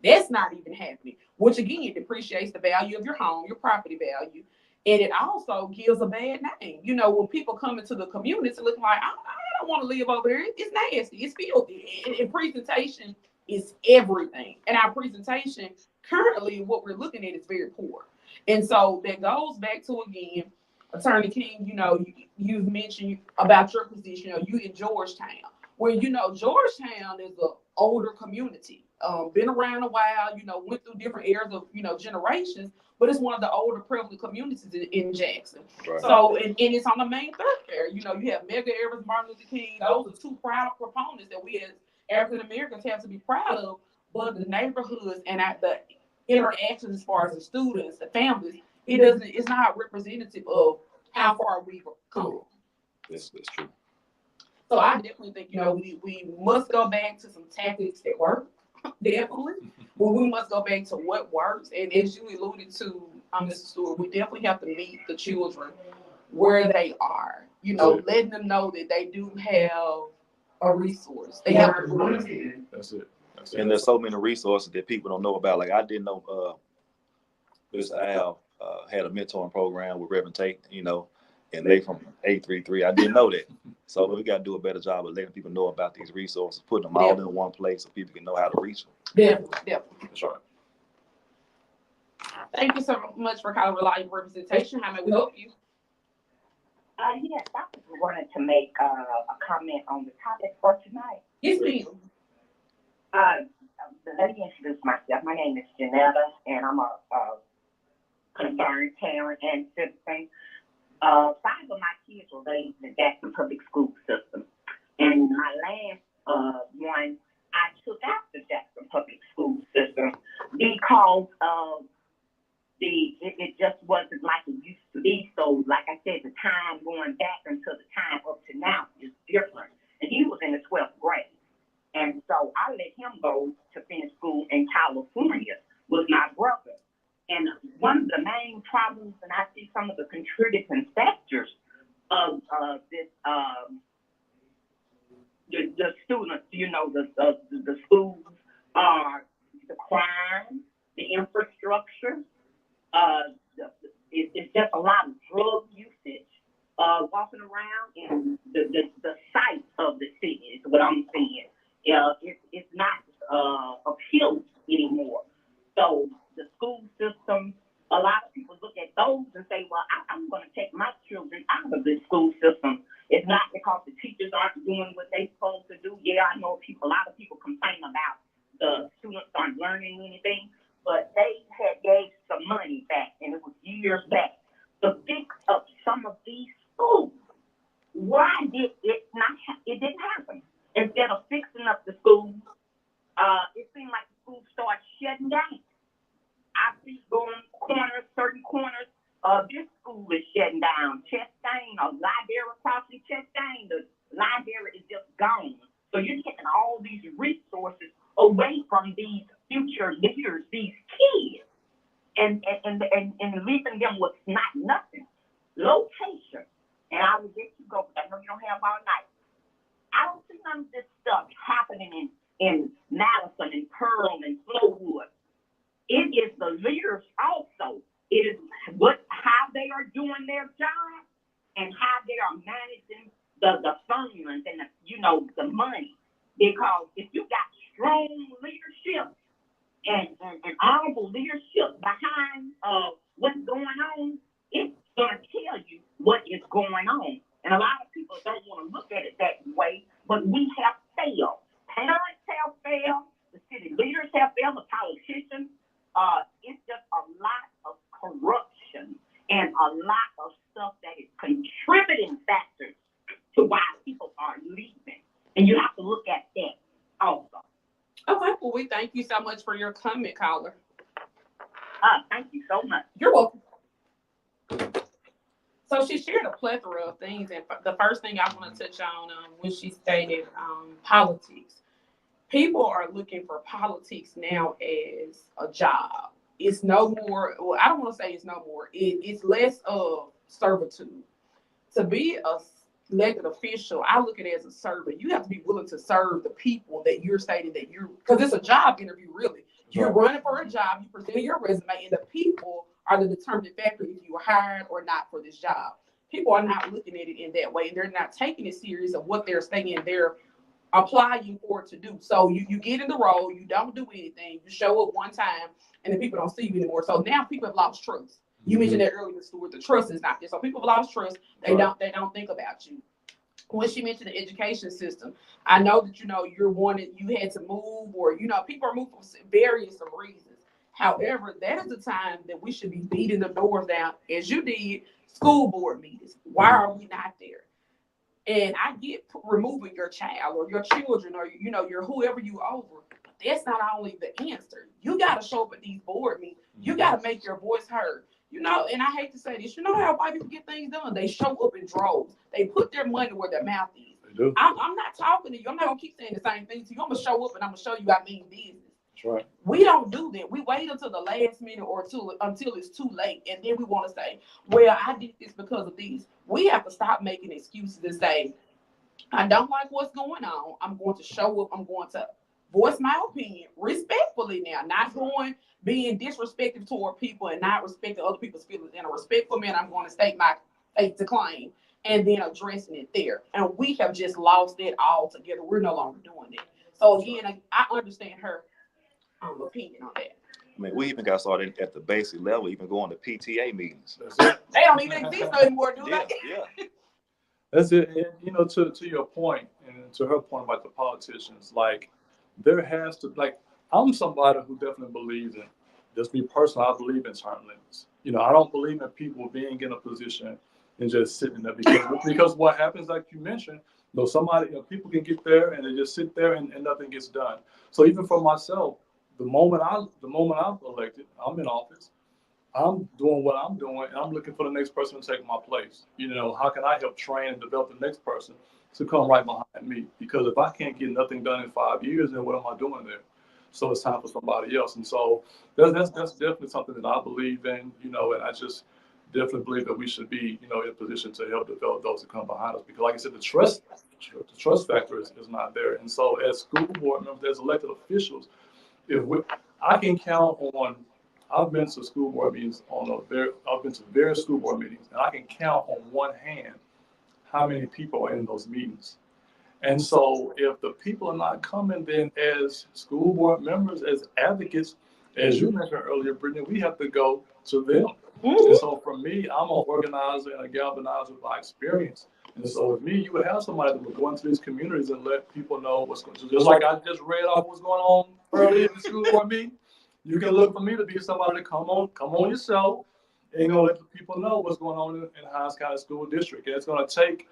[SPEAKER 2] That's not even happening, which again depreciates the value of your home, your property value, and it also gives a bad name. When people come into the community, it's looking like, I don't want to live over there. It's nasty, it's filthy, and presentation is everything. And our presentation currently, what we're looking at, is very poor. And so that goes back to, again, Attorney King, you've mentioned about your position, you in Georgetown, where Georgetown is an older community, been around a while, went through different eras of generations, but it's one of the older prevalent communities in Jackson. Right. So and it's on the main thoroughfare. You have Medgar Evers, Martin Luther King. Those are two proud proponents that we as African Americans have to be proud of. But the neighborhoods and the interactions as far as the students, the families, it's not representative of how far we've come.
[SPEAKER 5] That's true.
[SPEAKER 2] So I definitely think we must go back to some tactics that work. Definitely. But we must go back to what works. And as you alluded to, Mr. Stewart, we definitely have to meet the children where they are. Letting them know that they do have a resource. They have a resource.
[SPEAKER 3] That's it.
[SPEAKER 5] And there's so many resources that people don't know about. Like I didn't know Mr. Al had a mentoring program with Reverend Tate, and they from 833. I didn't know that. So we got to do a better job of letting people know about these resources, putting them all in one place so people can know how to reach them.
[SPEAKER 2] Definitely.
[SPEAKER 3] That's right.
[SPEAKER 2] Thank you so much for calling Reliable Representation. How may we help you?
[SPEAKER 8] Yes, I wanted to make a comment on the topic for tonight.
[SPEAKER 2] Yes, ma'am.
[SPEAKER 8] Let me introduce myself. My name is Janetta, and I'm a concerned parent and citizen. 5 of my kids were raised in the Jackson Public School System. And my last one, I took out the Jackson Public School System because it just wasn't like it used to be. So, like I said, the time going back until the time up to now is different. And he was in the 12th grade. And so I let him go to finish school in California with my brother. And one of the main problems, and I see some of the contributing factors of this, the students, the schools are the crime, the infrastructure. It's just a lot of drug usage, walking around, and the sight of the city is what I'm seeing. It's not appealing anymore. So the school system, a lot of people look at those and say, well, I'm going to take my children out of the school system. It's not because the teachers aren't doing what they're supposed to do. Yeah, I know a lot of people complain about the students aren't learning anything, but they had gave some money back, and it was years back, to fix up some of these schools. Why did it not? It didn't happen. Instead of fixing up the schools, it seemed like the school started shutting down. I see certain corners of this school is shutting down. Chastain, a library crossing Chastain, the library is just gone. So you're taking all these resources away from these future leaders, these kids, and leaving them with not nothing. Location. And I will let you go, because I know you don't have all night. I don't see none of this stuff happening in Madison and Pearl and Flowood. It is the leaders also. It is how they are doing their job and how they are managing the funds and the money. Because if you got strong leadership and honorable leadership behind what's going on, it's gonna tell you what is going on. And a lot of people don't want to look at it that way, but we have failed. Parents have failed. The city leaders have failed. The politicians. It's just a lot of corruption and a lot of stuff that is contributing factors to why people are leaving. And you have to look at that also.
[SPEAKER 2] Okay, well, we thank you so much for your comment, caller.
[SPEAKER 8] Thank you so much.
[SPEAKER 2] You're welcome. So she shared a plethora of things, and the first thing I want to touch on when she stated politics. People are looking for politics now as a job. It's no more, well, I don't want to say it's no more. It's less of servitude. To be a elected official, I look at it as a servant. You have to be willing to serve the people that you're stating that because it's a job interview, really. You're running for a job, you present your resume, and the people are the determining factor if you were hired or not for this job. People are not looking at it in that way. They're not taking it serious of what they're saying they're applying for it to do. So you get in the role, you don't do anything, you show up one time, and then people don't see you anymore. So now people have lost trust. You mentioned that earlier, Stuart. The trust is not there. So people have lost trust. They don't think about you. When she mentioned the education system, I know that you had to move, or people are moving for various reasons. However, that is the time that we should be beating the doors down, as you did school board meetings. Why are we not there? And I get removing your child or your children or your whoever you over. But that's not only the answer. You got to show up at these board meetings. You got to make your voice heard. And I hate to say this, how white people get things done? They show up in droves. They put their money where their mouth is.
[SPEAKER 3] They do.
[SPEAKER 8] I'm not talking to you. I'm not gonna keep saying the same thing to you. I'm gonna show up and I'm gonna show you I mean business.
[SPEAKER 3] That's right.
[SPEAKER 8] We don't do that. We wait until the last minute or two until it's too late, and then we want to say, "Well, I did this because of these." We have to stop making excuses and say, "I don't like what's going on. I'm going to show up. I'm going to voice my opinion respectfully now, not being disrespectful toward people and not respecting other people's feelings. In a respectful manner, I'm going to state my faith to claim and then addressing it there." And we have just lost it altogether. We're no longer doing it. So again, I understand her opinion on that.
[SPEAKER 5] I mean, we even got started at the basic level, even going to PTA meetings.
[SPEAKER 8] They don't even exist anymore, do they?
[SPEAKER 5] Yeah.
[SPEAKER 3] That's it. And, to your point and to her point about the politicians, like there has to, I'm somebody who definitely believes in, just me personally, I believe in term limits. I don't believe in people being in a position and just sitting there because what happens, like you mentioned, people can get there and they just sit there and nothing gets done. So even for myself, the moment I'm elected, I'm in office, I'm doing what I'm doing, and I'm looking for the next person to take my place. How can I help train and develop the next person to come right behind me? Because if I can't get nothing done in 5 years, then what am I doing there? So it's time for somebody else. And so that's definitely something that I believe in, and I just definitely believe that we should be, in a position to help develop those that come behind us. Because like I said, the trust factor is not there. And so as school board members, as elected officials, I can count on, I've been to school board meetings I've been to various school board meetings, and I can count on one hand how many people are in those meetings. And so if the people are not coming, then as school board members, as advocates, as you mentioned earlier, Brittany, we have to go to them. Mm-hmm. And so for me, I'm an organizer and a galvanizer by experience. And so with me, you would have somebody that would go into these communities and let people know what's going on. Just like I just read off what's going on earlier in the school board meeting, you can look for me to be somebody to come on yourself and let the people know what's going on in Hinds County School District. And it's going to take,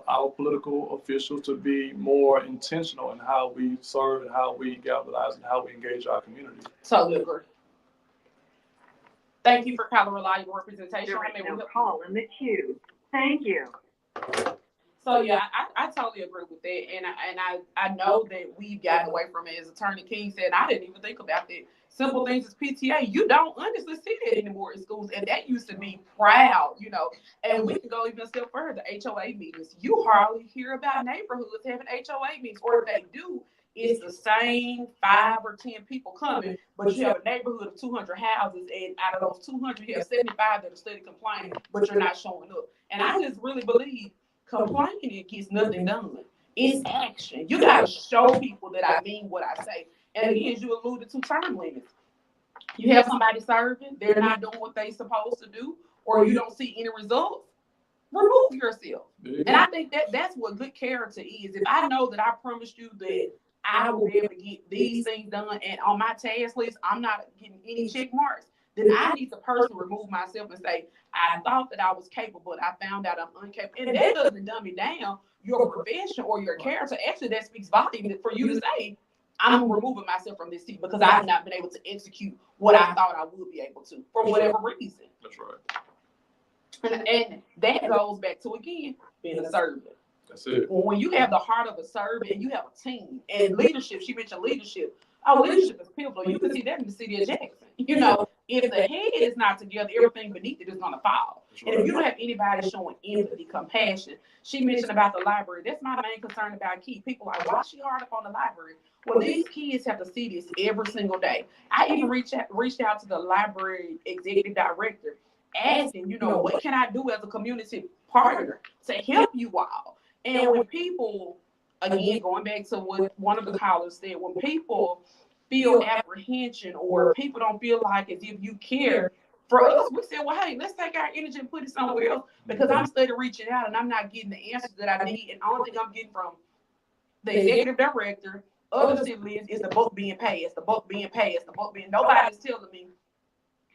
[SPEAKER 3] our political officials to be more intentional in how we serve and how we galvanize and how we engage our community.
[SPEAKER 2] Totally agree. Thank you for calling reliable representation.
[SPEAKER 8] There is no call in the queue. Thank you.
[SPEAKER 2] So yeah, I totally agree with that, and I know that we've gotten away from it. As Attorney King said, I didn't even think about that. Simple things as PTA, you don't honestly see that anymore in schools, and that used to be proud, you know. And we can go even a step further. HOA meetings, you hardly hear about neighborhoods having HOA meetings, or if they do, it's the same 5 or 10 people coming, but you have a neighborhood of 200 houses, and out of those 200, you have 75 that are steady complaining, but you're not showing up. And I just really believe complaining gets nothing done. It's action. You gotta show people that I mean what I say. And again, as you alluded to, term limits. You have somebody serving, they're not doing what they're supposed to do, or you don't see any results, remove yourself. And I think that's what good character is. If I know that I promised you that I will be able to get these things done, and on my task list, I'm not getting any check marks, then I need to personally remove myself and say, I thought that I was capable, but I found out I'm incapable. And that doesn't dumb me down your profession or your character. Actually, that speaks volumes for you to say, I'm removing myself from this seat because I have not been able to execute what I thought I would be able to for whatever reason.
[SPEAKER 3] That's right.
[SPEAKER 2] And that goes back to, again, being a servant.
[SPEAKER 3] That's it.
[SPEAKER 2] When you have the heart of a servant and you have a team and leadership, she mentioned leadership. Our leadership is pivotal. You can see that in the city of Jackson. You know, if the head is not together, everything beneath it is going to fall. And if you don't have anybody showing empathy, compassion, she mentioned about the library. That's my main concern about Key. People are, why is she hard up on the library? Well, these kids have to see this every single day. I even reached out to the library executive director asking, you know, what can I do as a community partner to help you all? And when people, again, going back to what one of the callers said, when people feel apprehension or people don't feel like as if you care, for us, we said, well, hey, let's take our energy and put it somewhere else because I'm steady reaching out and I'm not getting the answers that I need. And the only thing I'm getting from the executive director, other city leaders, is the book being passed, the book being passed, the book being, nobody's telling me,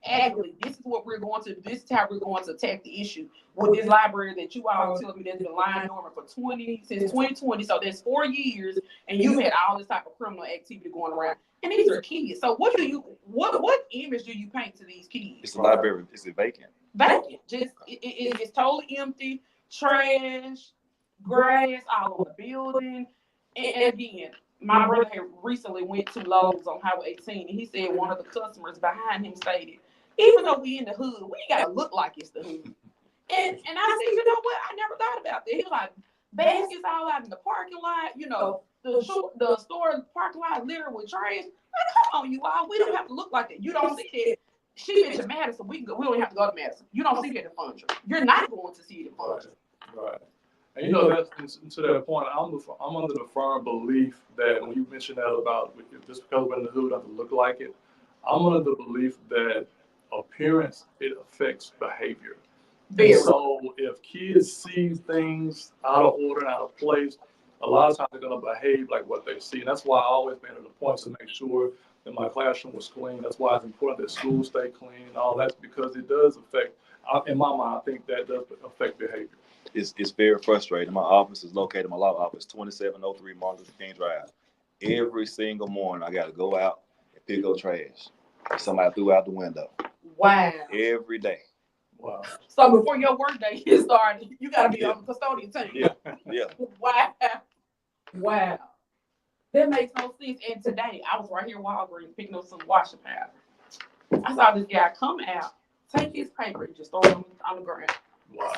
[SPEAKER 2] actually, this is what we're going to do. This is how we're going to attack the issue with this library that you all tell me that's been lying dormant for since 2020. So that's 4 years, and you've had all this type of criminal activity going around. And these are kids. So what image do you paint to these kids?
[SPEAKER 5] It's a library. Is it vacant?
[SPEAKER 2] Vacant. Just it's totally empty, trash, grass all over the building. And again, my brother had recently went to Lowe's on Highway 18, and he said one of the customers behind him stated, even though we in the hood, we gotta look like it's the hood. And I said, you know what? I never thought about that. He was like, baskets all out in the parking lot, you know, the store parking lot littered with trash. Like, come on, you all. We don't have to look like that. You don't see that. She mentioned Madison. We don't have to go to Madison. You don't see that in Fundra. You're not going to see it in Fundra.
[SPEAKER 3] Right. And you know, that's to that point, I'm under the firm belief that when you mentioned that about just because we're in the hood doesn't look like it, I'm under the belief that appearance, it affects behavior. And so if kids see things out of order and out of place, a lot of times they're going to behave like what they see. And that's why I always made it a point to make sure that my classroom was clean. That's why it's important that schools stay clean and all that, because it does affect, in my mind, I think that does affect behavior.
[SPEAKER 5] It's very frustrating. My office is located, my law office, 2703 Martin Luther King Drive. Every single morning, I got to go out and pick up trash. Somebody threw out the window.
[SPEAKER 2] Wow.
[SPEAKER 5] Every day.
[SPEAKER 3] Wow.
[SPEAKER 2] So before your work day gets started, you got to be on the custodian team.
[SPEAKER 5] Yeah.
[SPEAKER 2] Wow. Wow. That makes no sense. And today, I was right here at Walgreens picking up some washing powder. I saw this guy come out, take his paper, and just throw it on the ground.
[SPEAKER 3] Wow.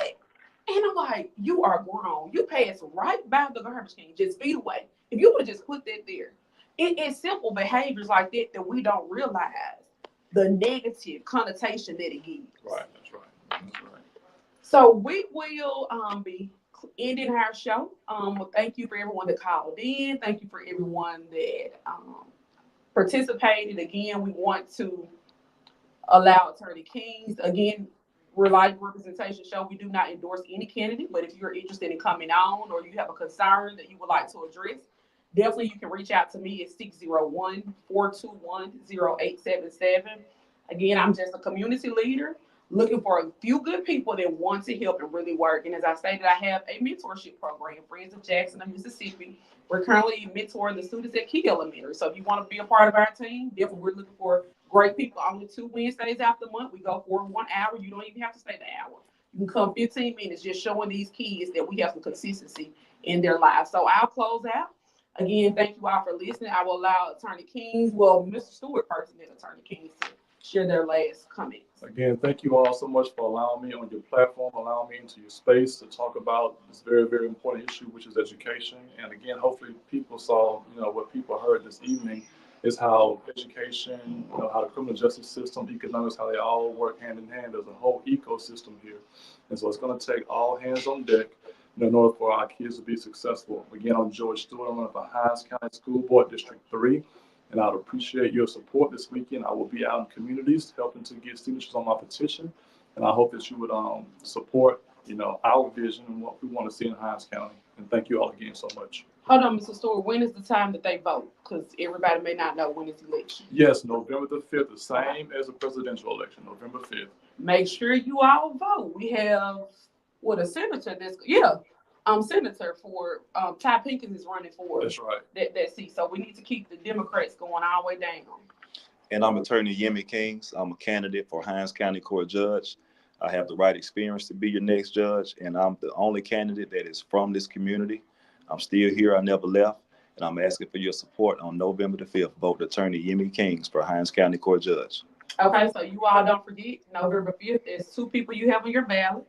[SPEAKER 2] And I'm like, you are grown. You pass right by the garbage can, just feet away. If you would just put that there. It's simple behaviors like that we don't realize the negative connotation that it gives.
[SPEAKER 3] Right, that's right. That's right.
[SPEAKER 2] So we will be ending our show. Well, thank you for everyone that called in. Thank you for everyone that participated. Again, we want to allow Attorney Kings, again, Reliable Representation Show. We do not endorse any candidate, but if you're interested in coming on or you have a concern that you would like to address, definitely you can reach out to me at 601-421-0877. Again, I'm just a community leader looking for a few good people that want to help and really work. And as I stated, I have a mentorship program, Friends of Jackson of Mississippi. We're currently mentoring the students at Key Elementary. So if you want to be a part of our team, definitely we're looking for great people. Only 2 Wednesdays out the month. We go for 1 hour. You don't even have to stay the hour. You can come 15 minutes just showing these kids that we have some consistency in their lives. So I'll close out. Again, thank you all for listening. I will allow Attorney Kings, well, Mr. Stewart person and Attorney Kings to share their last comments.
[SPEAKER 3] Again, thank you all so much for allowing me on your platform, allowing me into your space to talk about this very, very important issue, which is education. And again, hopefully people saw, what people heard this evening is how education, how the criminal justice system, economics, how they all work hand in hand. There's a whole ecosystem here. And so it's going to take all hands on deck in order for our kids to be successful. Again, I'm George Stewart. I'm with the Hinds County School Board District 3. And I would appreciate your support this weekend. I will be out in communities helping to get signatures on my petition. And I hope that you would support, our vision and what we want to see in Hinds County. And thank you all again so much.
[SPEAKER 2] Hold on, Mr. Stewart. When is the time that they vote? Because everybody may not know when it's election.
[SPEAKER 3] Yes, November the 5th, the same as the presidential election, November 5th.
[SPEAKER 2] Make sure you all vote. We have, a senator senator for, Ty Pinkins is running for
[SPEAKER 3] That's right.
[SPEAKER 2] that seat. So we need to keep the Democrats going all the way down.
[SPEAKER 5] And I'm Attorney Yemi Kings. I'm a candidate for Hinds County Court Judge. I have the right experience to be your next judge, and I'm the only candidate that is from this community. I'm still here. I never left, and I'm asking for your support on November the 5th. Vote Attorney Yemi Kings for Hinds County Court Judge.
[SPEAKER 2] Okay, so you all don't forget, November 5th, there's 2 people you have on your ballot.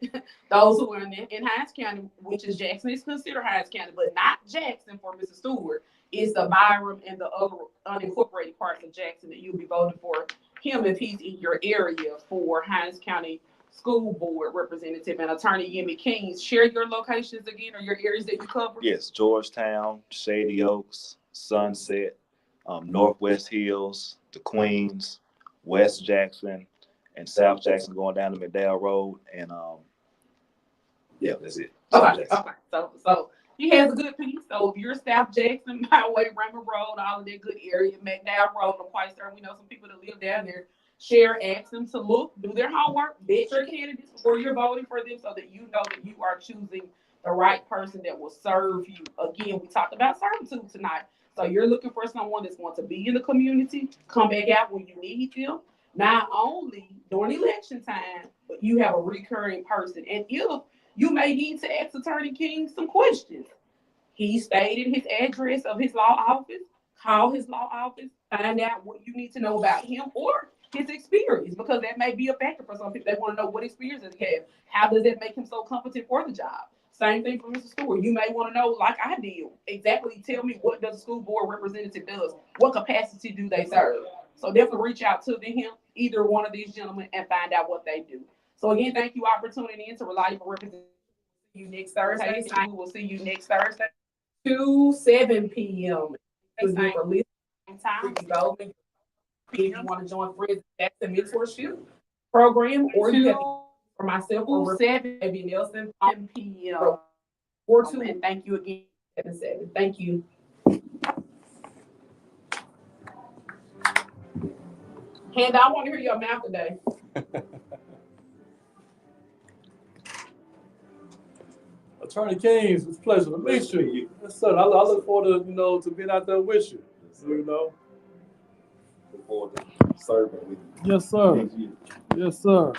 [SPEAKER 2] Those who are in Hinds County, which is Jackson is considered Hinds County, but not Jackson for Mr. Stewart. It's the Byram and the other unincorporated parts of Jackson that you'll be voting for him if he's in your area for Hinds County School Board Representative. And Attorney Yemi Kings, share your locations again or your areas that you cover.
[SPEAKER 5] Yes, Georgetown, Shady Oaks, Sunset, Northwest Hills, the Queens, West Jackson, and South Jackson going down to McDowell Road. And that's it.
[SPEAKER 2] Okay. So he has a good piece. So if you're South Jackson, Byway, Raymond Road, all of that good area, McDowell Road, I'm quite certain we know some people that live down there. Share, ask them to look, do their homework, vet your candidates before you're voting for them so that you know that you are choosing the right person that will serve you. Again, we talked about servitude tonight. So you're looking for someone that's going to be in the community, come back out when you need them, not only during election time, but you have a recurring person. And if you may need to ask Attorney King some questions, he stated his address of his law office, call his law office, find out what you need to know about him or his experience, because that may be a factor for some people. They want to know what experience does he have. How does that make him so competent for the job? Same thing for Mr. Stewart. You may want to know, like I did, exactly tell me what does a school board representative does? What capacity do they serve? So definitely reach out to him, either one of these gentlemen, and find out what they do. So again, thank you all for tuning in to Reliable Representation. See you next Thursday. We will see you next Thursday, 7 p.m. Time. If you want to join Friends Jackson Mentorship Program, or you have for myself or Baby Nelson, 10 p.m. or 2. And thank you again, 7. Thank you. Hand, I want to hear your mouth today.
[SPEAKER 3] Attorney Kings, it's a pleasure to meet you. Yes, sir. I look forward to, to being out there with you. Look forward to serving with you. Yes, sir. Yes, sir.